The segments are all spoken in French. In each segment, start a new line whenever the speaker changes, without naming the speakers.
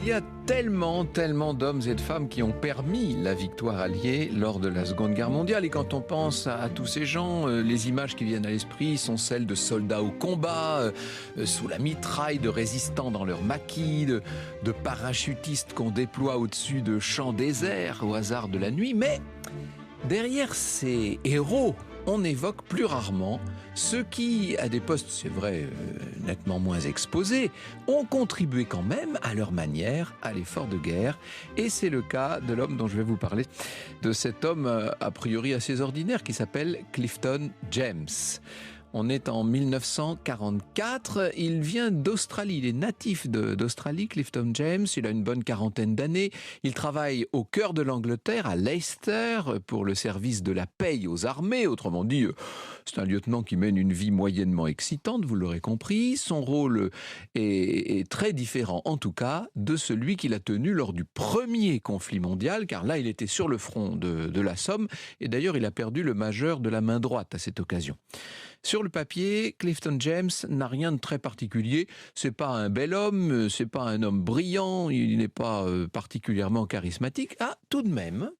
Il y a tellement d'hommes et de femmes qui ont permis la victoire alliée lors de la Seconde Guerre mondiale. Et quand on pense à tous ces gens, les images qui viennent à l'esprit sont celles de soldats au combat, sous la mitraille, de résistants dans leur maquis, de parachutistes qu'on déploie au-dessus de champs déserts au hasard de la nuit. Mais derrière ces héros, on évoque plus rarement ceux qui, à des postes, c'est vrai, nettement moins exposés, ont contribué quand même à leur manière à l'effort de guerre. Et c'est le cas de l'homme dont je vais vous parler, de cet homme a priori assez ordinaire qui s'appelle Clifton James. On est en 1944, il vient d'Australie, il est natif d'Australie, Clifton James, il a une bonne quarantaine d'années, il travaille au cœur de l'Angleterre, à Leicester, pour le service de la paye aux armées, autrement dit, c'est un lieutenant qui mène une vie moyennement excitante, vous l'aurez compris, son rôle est très différent en tout cas de celui qu'il a tenu lors du premier conflit mondial, car là il était sur le front de la Somme, et d'ailleurs il a perdu le majeur de la main droite à cette occasion. Sur le papier, Clifton James n'a rien de très particulier. C'est pas un bel homme, c'est pas un homme brillant, il n'est pas particulièrement charismatique. Ah, tout de même,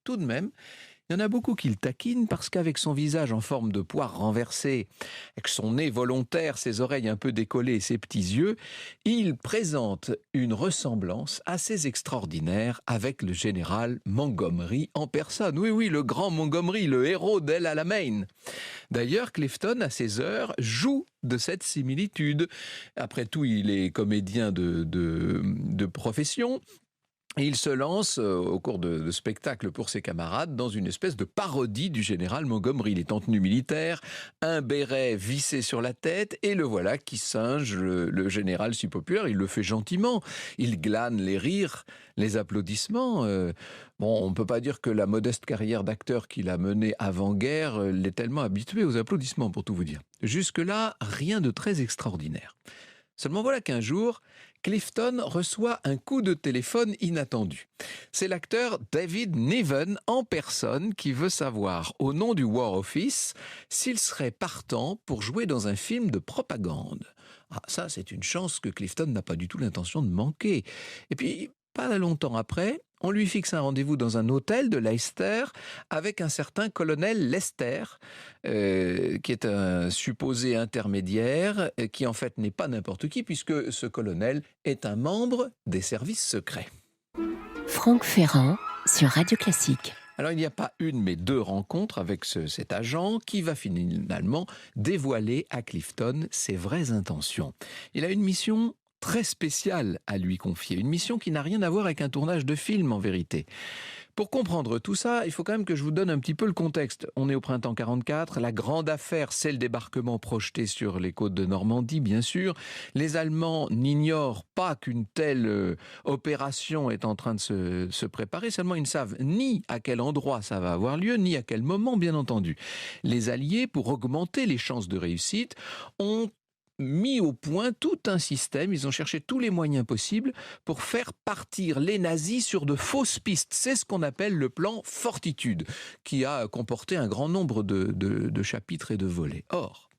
il y en a beaucoup qui le taquinent parce qu'avec son visage en forme de poire renversée, avec son nez volontaire, ses oreilles un peu décollées et ses petits yeux, il présente une ressemblance assez extraordinaire avec le général Montgomery en personne. Oui, le grand Montgomery, le héros d'El Alamein. D'ailleurs, Clifton, à ses heures, joue de cette similitude. Après tout, il est comédien de profession. Et il se lance, au cours de spectacles pour ses camarades, dans une espèce de parodie du général Montgomery. Il est en tenue militaire, un béret vissé sur la tête, et le voilà qui singe le général si populaire. Il le fait gentiment. Il glane les rires, les applaudissements. On ne peut pas dire que la modeste carrière d'acteur qu'il a menée avant-guerre l'ait tellement habitué aux applaudissements, pour tout vous dire. Jusque-là, rien de très extraordinaire. Seulement voilà qu'un jour, Clifton reçoit un coup de téléphone inattendu. C'est l'acteur David Niven en personne qui veut savoir, au nom du War Office, s'il serait partant pour jouer dans un film de propagande. Ah, ça, c'est une chance que Clifton n'a pas du tout l'intention de manquer. Et puis, pas longtemps après, on lui fixe un rendez-vous dans un hôtel de Leicester avec un certain colonel Lester, qui est un supposé intermédiaire, qui en fait n'est pas n'importe qui, puisque ce colonel est un membre des services secrets.
Franck Ferrand sur Radio Classique.
Alors il n'y a pas une mais deux rencontres avec cet agent qui va finalement dévoiler à Clifton ses vraies intentions. Il a une mission très spéciale à lui confier, une mission qui n'a rien à voir avec un tournage de film en vérité. Pour comprendre tout ça, il faut quand même que je vous donne un petit peu le contexte. On est au printemps 44, la grande affaire, c'est le débarquement projeté sur les côtes de Normandie, bien sûr. Les Allemands n'ignorent pas qu'une telle opération est en train de se préparer, seulement ils ne savent ni à quel endroit ça va avoir lieu, ni à quel moment, bien entendu. Les Alliés, pour augmenter les chances de réussite, ont mis au point tout un système, ils ont cherché tous les moyens possibles pour faire partir les nazis sur de fausses pistes. C'est ce qu'on appelle le plan Fortitude, qui a comporté un grand nombre de chapitres et de volets. Or,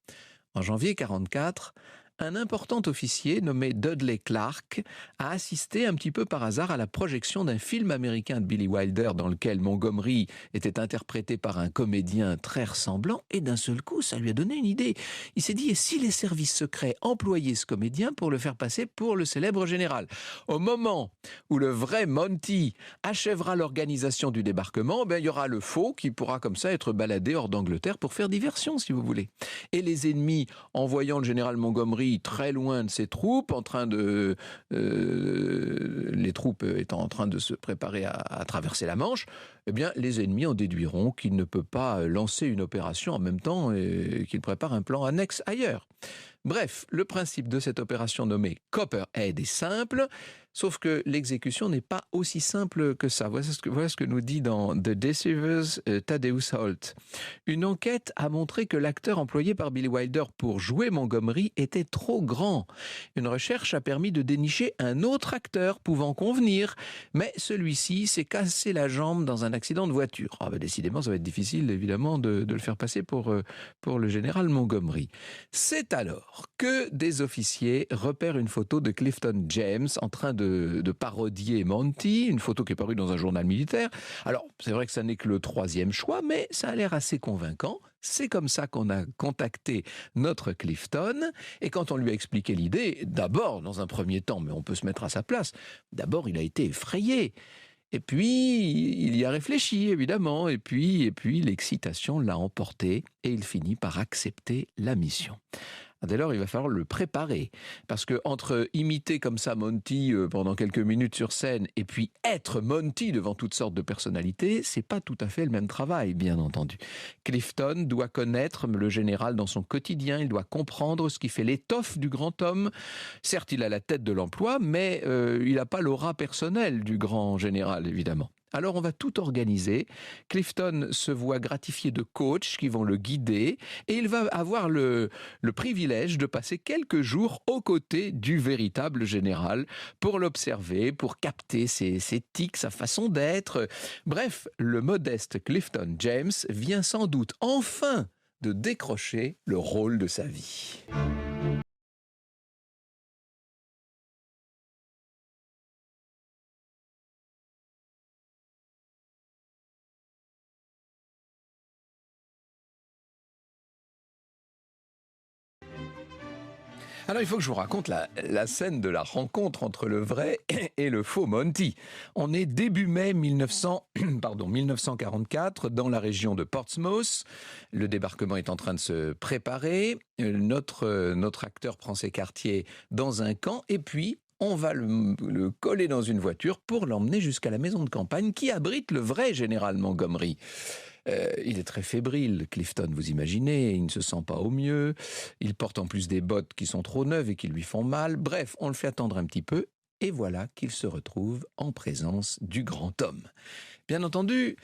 en janvier 1944, un important officier nommé Dudley Clark a assisté un petit peu par hasard à la projection d'un film américain de Billy Wilder dans lequel Montgomery était interprété par un comédien très ressemblant, et d'un seul coup, ça lui a donné une idée. Il s'est dit, et si les services secrets employaient ce comédien pour le faire passer pour le célèbre général? Au moment où le vrai Monty achèvera l'organisation du débarquement, il y aura le faux qui pourra comme ça être baladé hors d'Angleterre pour faire diversion, si vous voulez. Et les ennemis, en voyant le général Montgomery très loin de ses troupes, les troupes étant en train de se préparer à traverser la Manche, les ennemis en déduiront qu'il ne peut pas lancer une opération en même temps et qu'il prépare un plan annexe ailleurs. Bref, le principe de cette opération nommée Copperhead est simple, sauf que l'exécution n'est pas aussi simple que ça. Voilà ce que nous dit dans The Deceivers Thaddeus Holt. Une enquête a montré que l'acteur employé par Billy Wilder pour jouer Montgomery était trop grand. Une recherche a permis de dénicher un autre acteur pouvant convenir, mais celui-ci s'est cassé la jambe dans un accident de voiture. Décidément, ça va être difficile, évidemment, de le faire passer pour le général Montgomery. C'est alors que des officiers repèrent une photo de Clifton James en train de de parodier Monty, une photo qui est parue dans un journal militaire. Alors, c'est vrai que ça n'est que le 3e choix, mais ça a l'air assez convaincant. C'est comme ça qu'on a contacté notre Clifton, et quand on lui a expliqué l'idée, d'abord, dans un premier temps, mais on peut se mettre à sa place, d'abord il a été effrayé. Et puis, il y a réfléchi, évidemment, et puis l'excitation l'a emporté, et il finit par accepter la mission. Dès lors, il va falloir le préparer, parce que entre imiter comme ça Monty pendant quelques minutes sur scène et puis être Monty devant toutes sortes de personnalités, c'est pas tout à fait le même travail, bien entendu. Clifton doit connaître le général dans son quotidien, il doit comprendre ce qui fait l'étoffe du grand homme. Certes, il a la tête de l'emploi, mais il n'a pas l'aura personnelle du grand général, évidemment. Alors on va tout organiser. Clifton se voit gratifié de coachs qui vont le guider et il va avoir le privilège de passer quelques jours aux côtés du véritable général pour l'observer, pour capter ses tics, sa façon d'être. Bref, le modeste Clifton James vient sans doute enfin de décrocher le rôle de sa vie. Alors il faut que je vous raconte la scène de la rencontre entre le vrai et le faux Monty. On est début mai 1944 dans la région de Portsmouth. Le débarquement est en train de se préparer. Notre acteur prend ses quartiers dans un camp et puis on va le coller dans une voiture pour l'emmener jusqu'à la maison de campagne qui abrite le vrai général Montgomery. Il est très fébrile, Clifton, vous imaginez, il ne se sent pas au mieux, il porte en plus des bottes qui sont trop neuves et qui lui font mal. Bref, on le fait attendre un petit peu et voilà qu'il se retrouve en présence du grand homme. Bien entendu,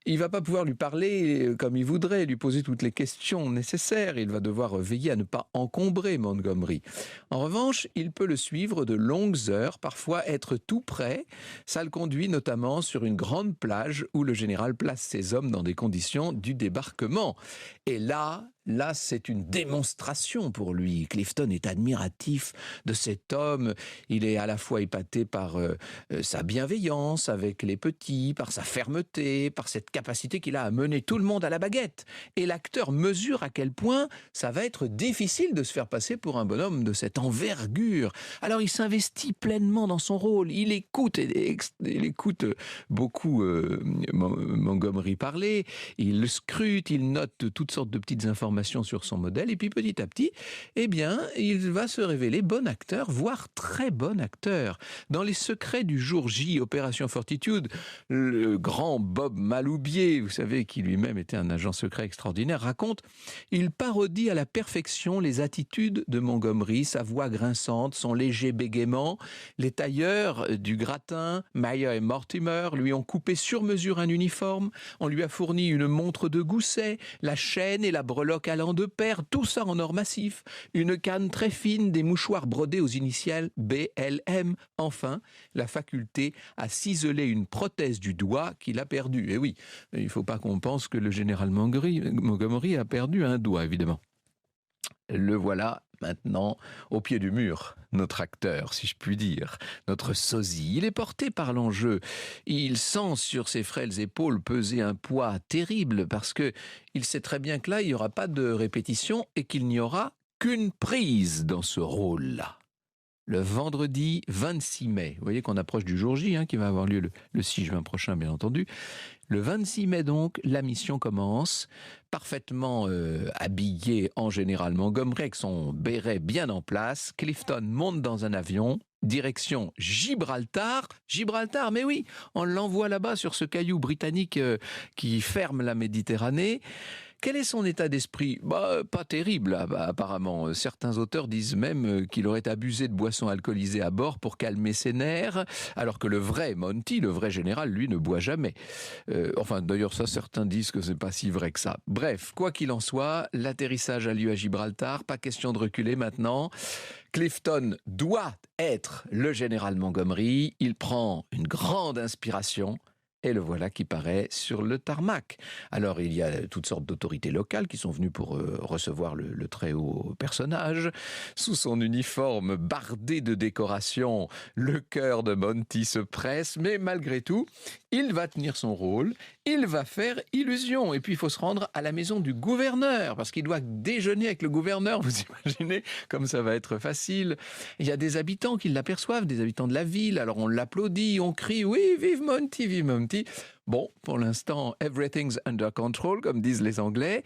il ne va pas pouvoir lui parler comme il voudrait, lui poser toutes les questions nécessaires. Il va devoir veiller à ne pas encombrer Montgomery. En revanche, il peut le suivre de longues heures, parfois être tout près. Ça le conduit notamment sur une grande plage où le général place ses hommes dans des conditions du débarquement. Et là, c'est une démonstration pour lui. Clifton est admiratif de cet homme. Il est à la fois épaté par sa bienveillance avec les petits, par sa fermeté, par cette capacité qu'il a à mener tout le monde à la baguette. Et l'acteur mesure à quel point ça va être difficile de se faire passer pour un bonhomme de cette envergure. Alors il s'investit pleinement dans son rôle. Il écoute beaucoup Montgomery parler. Il le scrute, il note toutes sortes de petites informations sur son modèle. Et puis petit à petit, eh bien, il va se révéler bon acteur, voire très bon acteur. Dans Les Secrets du jour J, Opération Fortitude, le grand Bob Maloubier, vous savez, qui lui-même était un agent secret extraordinaire, raconte « Il parodie à la perfection les attitudes de Montgomery, sa voix grinçante, son léger bégaiement. Les tailleurs du gratin, Mayer et Mortimer, lui ont coupé sur mesure un uniforme. On lui a fourni une montre de gousset, la chaîne et la breloque allant de pair, tout ça en or massif. Une canne très fine, des mouchoirs brodés aux initiales BLM. Enfin, la faculté à ciseler une prothèse du doigt qu'il a perdue. » Et oui, il ne faut pas qu'on pense que le général Montgomery a perdu un doigt, évidemment. Le voilà maintenant au pied du mur, notre acteur, si je puis dire, notre sosie. Il est porté par l'enjeu. Il sent sur ses frêles épaules peser un poids terrible parce que il sait très bien que là, il n'y aura pas de répétition et qu'il n'y aura qu'une prise dans ce rôle-là. Le vendredi 26 mai, vous voyez qu'on approche du jour J, qui va avoir lieu le 6 juin prochain, bien entendu. Le 26 mai donc, la mission commence, parfaitement habillé en général Montgomery, avec son béret bien en place. Clifton monte dans un avion, direction Gibraltar. Gibraltar, mais oui, on l'envoie là-bas sur ce caillou britannique qui ferme la Méditerranée. Quel est son état d'esprit ? Pas terrible, apparemment. Certains auteurs disent même qu'il aurait abusé de boissons alcoolisées à bord pour calmer ses nerfs, alors que le vrai Monty, le vrai général, lui, ne boit jamais. D'ailleurs, ça, certains disent que c'est pas si vrai que ça. Bref, quoi qu'il en soit, l'atterrissage a lieu à Gibraltar. Pas question de reculer maintenant. Clifton doit être le général Montgomery. Il prend une grande inspiration. Et le voilà qui paraît sur le tarmac. Alors, il y a toutes sortes d'autorités locales qui sont venues pour recevoir le très haut personnage. Sous son uniforme bardé de décorations, le cœur de Monty se presse, mais malgré tout, il va tenir son rôle, il va faire illusion. Et puis, il faut se rendre à la maison du gouverneur, parce qu'il doit déjeuner avec le gouverneur. Vous imaginez comme ça va être facile. Il y a des habitants qui l'aperçoivent, des habitants de la ville. Alors, on l'applaudit, on crie « Oui, vive Monty, vive Monty !» Bon, pour l'instant, everything's under control, comme disent les Anglais.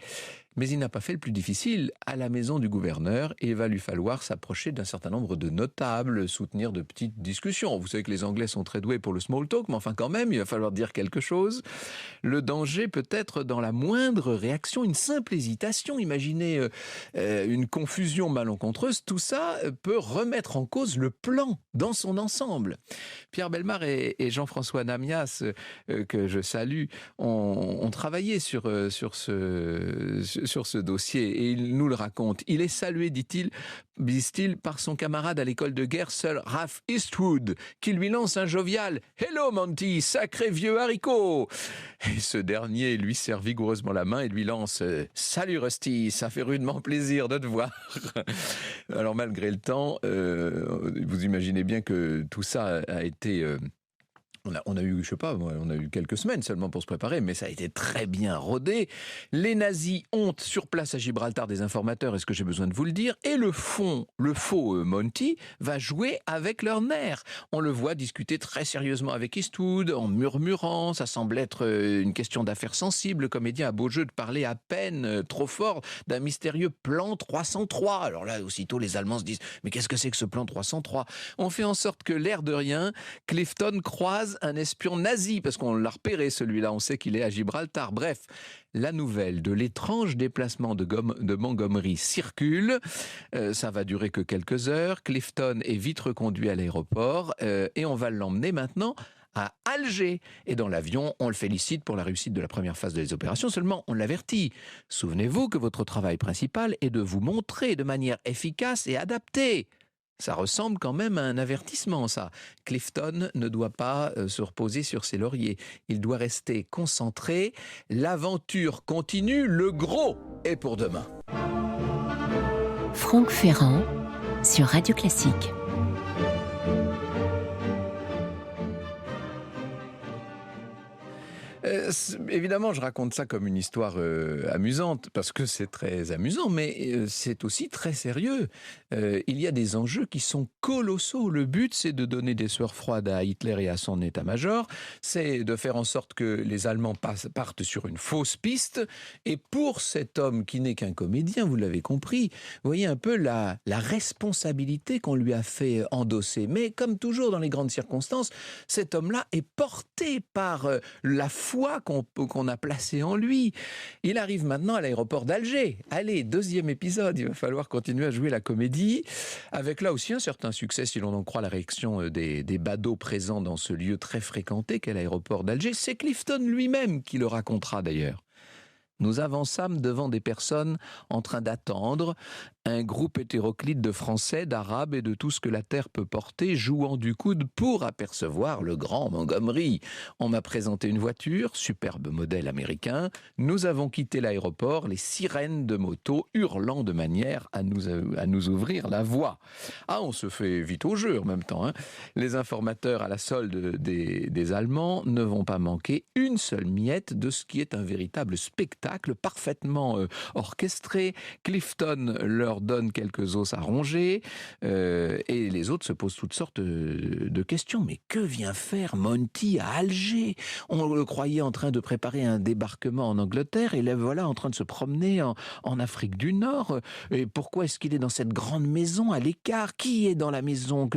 Mais il n'a pas fait le plus difficile à la maison du gouverneur et il va lui falloir s'approcher d'un certain nombre de notables, soutenir de petites discussions. Vous savez que les Anglais sont très doués pour le small talk, mais enfin quand même, il va falloir dire quelque chose. Le danger peut être dans la moindre réaction, une simple hésitation. Imaginez une confusion malencontreuse. Tout ça peut remettre en cause le plan dans son ensemble. Pierre Bellemare et Jean-François Namias, que je salue, ont travaillé sur ce dossier et il nous le raconte. Il est salué, disent-ils, par son camarade à l'école de guerre, Sir Ralph Eastwood, qui lui lance un jovial « Hello Monty, sacré vieux haricot !» Et ce dernier lui serre vigoureusement la main et lui lance « Salut Rusty, ça fait rudement plaisir de te voir !» Alors malgré le temps, vous imaginez bien que tout ça a été... On a eu, je sais pas, on a eu quelques semaines seulement pour se préparer, mais ça a été très bien rodé. Les nazis ont sur place à Gibraltar des informateurs, est-ce que j'ai besoin de vous le dire? Et le faux Monty va jouer avec leurs nerfs. On le voit discuter très sérieusement avec Eastwood, en murmurant, ça semble être une question d'affaires sensibles. Le comédien a beau jeu de parler à peine trop fort d'un mystérieux plan 303. Alors là, aussitôt, les Allemands se disent, mais qu'est-ce que c'est que ce plan 303? On fait en sorte que, l'air de rien, Clifton croise un espion nazi, parce qu'on l'a repéré celui-là, on sait qu'il est à Gibraltar. Bref, la nouvelle de l'étrange déplacement de Montgomery circule, ça va durer que quelques heures, Clifton est vite reconduit à l'aéroport et on va l'emmener maintenant à Alger. Et dans l'avion, on le félicite pour la réussite de la première phase des opérations, seulement on l'avertit. Souvenez-vous que votre travail principal est de vous montrer de manière efficace et adaptée. Ça ressemble quand même à un avertissement, ça. Clifton ne doit pas se reposer sur ses lauriers. Il doit rester concentré. L'aventure continue. Le gros est pour demain.
Franck Ferrand sur Radio Classique.
Évidemment, je raconte ça comme une histoire amusante, parce que c'est très amusant, mais c'est aussi très sérieux. Il y a des enjeux qui sont colossaux. Le but, c'est de donner des sueurs froides à Hitler et à son état-major. C'est de faire en sorte que les Allemands partent sur une fausse piste. Et pour cet homme qui n'est qu'un comédien, vous l'avez compris, vous voyez un peu la responsabilité qu'on lui a fait endosser. Mais comme toujours dans les grandes circonstances, cet homme-là est porté par la foi qu'on a placée en lui. Il arrive maintenant à l'aéroport d'Alger. Allez, deuxième épisode, il va falloir continuer à jouer la comédie, avec là aussi un certain succès, si l'on en croit la réaction des badauds présents dans ce lieu très fréquenté qu'est l'aéroport d'Alger. C'est Clifton lui-même qui le racontera d'ailleurs. Nous avançâmes devant des personnes en train d'attendre, un groupe hétéroclite de Français, d'Arabes et de tout ce que la terre peut porter, jouant du coude pour apercevoir le grand Montgomery. On m'a présenté une voiture, superbe modèle américain. Nous avons quitté l'aéroport, les sirènes de moto hurlant de manière à nous ouvrir la voie. Ah, on se fait vite au jeu en même temps, hein. Les informateurs à la solde des Allemands ne vont pas manquer une seule miette de ce qui est un véritable spectacle parfaitement orchestré. Clifton leur donne quelques os à ronger et les autres se posent toutes sortes de questions. Mais que vient faire Monty à Alger? On le croyait en train de préparer un débarquement en Angleterre et le voilà en train de se promener en Afrique du Nord. Et pourquoi est-ce qu'il est dans cette grande maison à l'écart? Qui est dans la maison?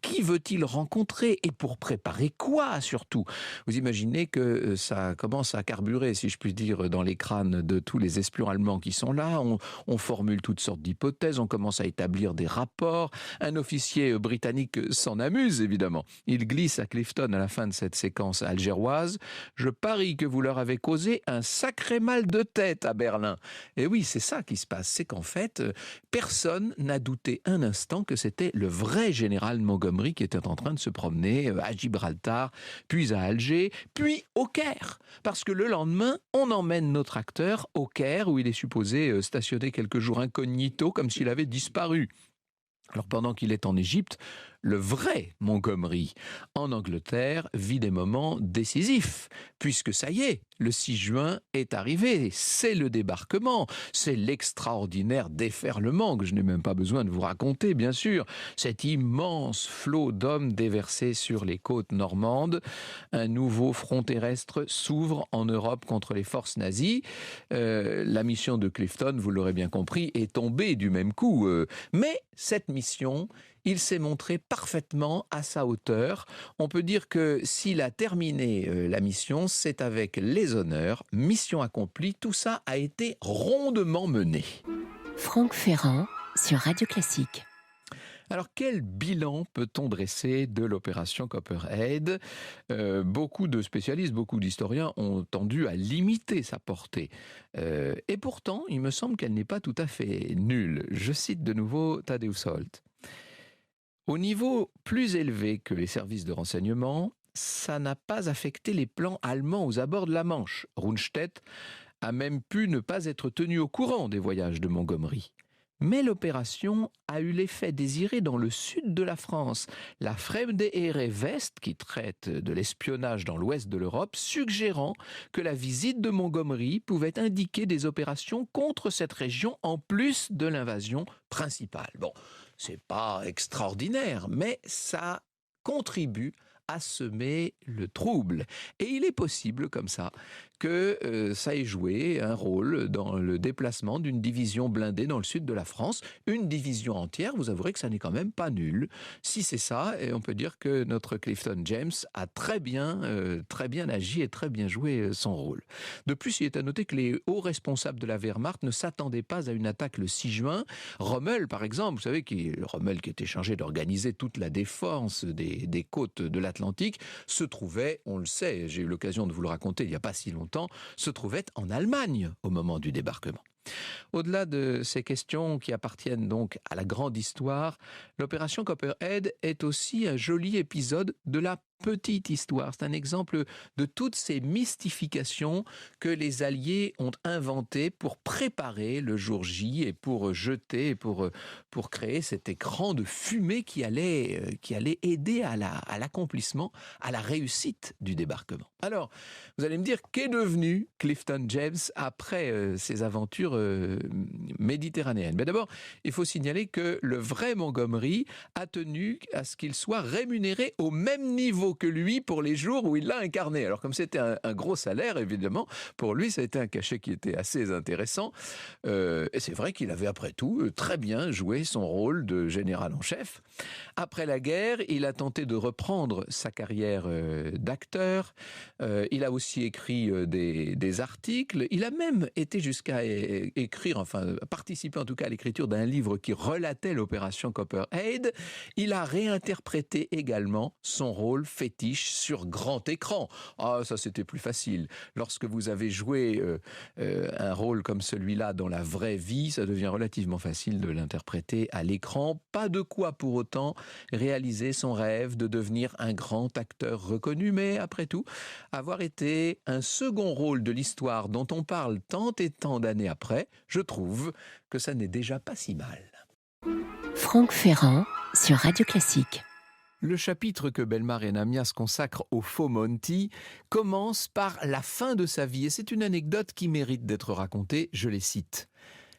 Qui veut-il rencontrer? Et pour préparer quoi surtout? Vous imaginez que ça commence à carburer, si je puis dire, dans les crânes de tous les espions allemands qui sont là. On formule toutes sortes d'hypothèses, on commence à établir des rapports. Un officier britannique s'en amuse, évidemment. Il glisse à Clifton à la fin de cette séquence algéroise: je parie que vous leur avez causé un sacré mal de tête à Berlin. Et oui, c'est ça qui se passe, c'est qu'en fait, personne n'a douté un instant que c'était le vrai général Montgomery qui était en train de se promener à Gibraltar, puis à Alger, puis au Caire. Parce que le lendemain, on emmène notre acteur au Caire, où il est supposé stationner quelques jours incognito, comme s'il avait disparu. Alors pendant qu'il est en Égypte, le vrai Montgomery, en Angleterre, vit des moments décisifs, puisque ça y est, le 6 juin est arrivé, c'est le débarquement, c'est l'extraordinaire déferlement que je n'ai même pas besoin de vous raconter, bien sûr, cet immense flot d'hommes déversés sur les côtes normandes. Un nouveau front terrestre s'ouvre en Europe contre les forces nazies. La mission de Clifton, vous l'aurez bien compris, est tombée du même coup. Mais cette mission, il s'est montré parfaitement à sa hauteur. On peut dire que s'il a terminé la mission, c'est avec les honneurs. Mission accomplie, tout ça a été rondement mené.
Franck Ferrand sur Radio Classique.
Alors, quel bilan peut-on dresser de l'opération Copperhead ? Beaucoup de spécialistes, beaucoup d'historiens ont tendu à limiter sa portée. Et pourtant, il me semble qu'elle n'est pas tout à fait nulle. Je cite de nouveau Tadeusz Holt. Au niveau plus élevé que les services de renseignement, ça n'a pas affecté les plans allemands aux abords de la Manche. Rundstedt a même pu ne pas être tenu au courant des voyages de Montgomery. Mais l'opération a eu l'effet désiré dans le sud de la France. La Fremde Heere West, qui traite de l'espionnage dans l'ouest de l'Europe, suggérant que la visite de Montgomery pouvait indiquer des opérations contre cette région en plus de l'invasion principale. Bon, c'est pas extraordinaire, mais ça contribue à semer le trouble. Et il est possible, comme ça, que ça ait joué un rôle dans le déplacement d'une division blindée dans le sud de la France. Une division entière, vous avouerez que ça n'est quand même pas nul. Si c'est ça, et on peut dire que notre Clifton James a très bien agi et très bien joué son rôle. De plus, il est à noter que les hauts responsables de la Wehrmacht ne s'attendaient pas à une attaque le 6 juin. Rommel, par exemple, vous savez, Rommel qui était chargé d'organiser toute la défense des côtes de l'Atlantique, se trouvait, on le sait, j'ai eu l'occasion de vous le raconter il n'y a pas si longtemps, se trouvait en Allemagne au moment du débarquement. Au-delà de ces questions qui appartiennent donc à la grande histoire, l'opération Copperhead est aussi un joli épisode de la petite histoire. C'est un exemple de toutes ces mystifications que les Alliés ont inventées pour préparer le jour J et pour jeter, pour créer cet écran de fumée qui allait aider à l'accomplissement, à la réussite du débarquement. Alors, vous allez me dire, qu'est devenu Clifton James après ces aventures méditerranéennes ? Mais d'abord, il faut signaler que le vrai Montgomery a tenu à ce qu'il soit rémunéré au même niveau que lui pour les jours où il l'a incarné. Alors comme c'était un gros salaire, évidemment, pour lui, ça a été un cachet qui était assez intéressant. Et c'est vrai qu'il avait, après tout, très bien joué son rôle de général en chef. Après la guerre, il a tenté de reprendre sa carrière d'acteur. Il a aussi écrit des articles. Il a même été jusqu'à écrire, enfin participer en tout cas à l'écriture d'un livre qui relatait l'opération Copperhead. Il a réinterprété également son rôle fétiche sur grand écran. Ah, ça c'était plus facile. Lorsque vous avez joué un rôle comme celui-là dans la vraie vie, ça devient relativement facile de l'interpréter à l'écran. Pas de quoi pour autant réaliser son rêve de devenir un grand acteur reconnu, mais après tout, avoir été un second rôle de l'histoire dont on parle tant et tant d'années après, je trouve que ça n'est déjà pas si mal.
Franck Ferrand sur Radio Classique.
Le chapitre que Bellemare et Namias consacrent au faux Monty commence par la fin de sa vie, et c'est une anecdote qui mérite d'être racontée, je les cite.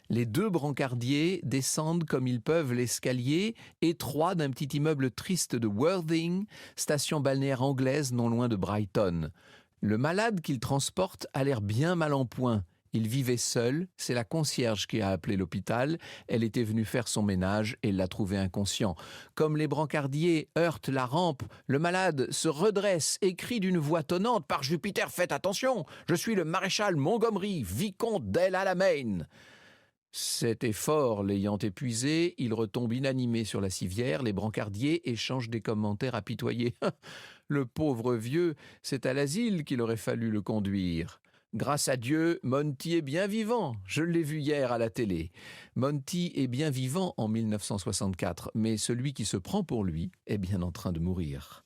Les deux brancardiers descendent comme ils peuvent l'escalier étroit d'un petit immeuble triste de Worthing, station balnéaire anglaise non loin de Brighton. Le malade qu'ils transportent a l'air bien mal en point. Il vivait seul, c'est la concierge qui a appelé l'hôpital. Elle était venue faire son ménage et l'a trouvé inconscient. Comme les brancardiers heurtent la rampe, le malade se redresse et crie d'une voix tonnante « Par Jupiter, faites attention, je suis le maréchal Montgomery, vicomte d'El Alamein !» Cet effort l'ayant épuisé, il retombe inanimé sur la civière, les brancardiers échangent des commentaires apitoyés. Le pauvre vieux, c'est à l'asile qu'il aurait fallu le conduire. Grâce à Dieu, Monty est bien vivant. Je l'ai vu hier à la télé. Monty est bien vivant en 1964, mais celui qui se prend pour lui est bien en train de mourir.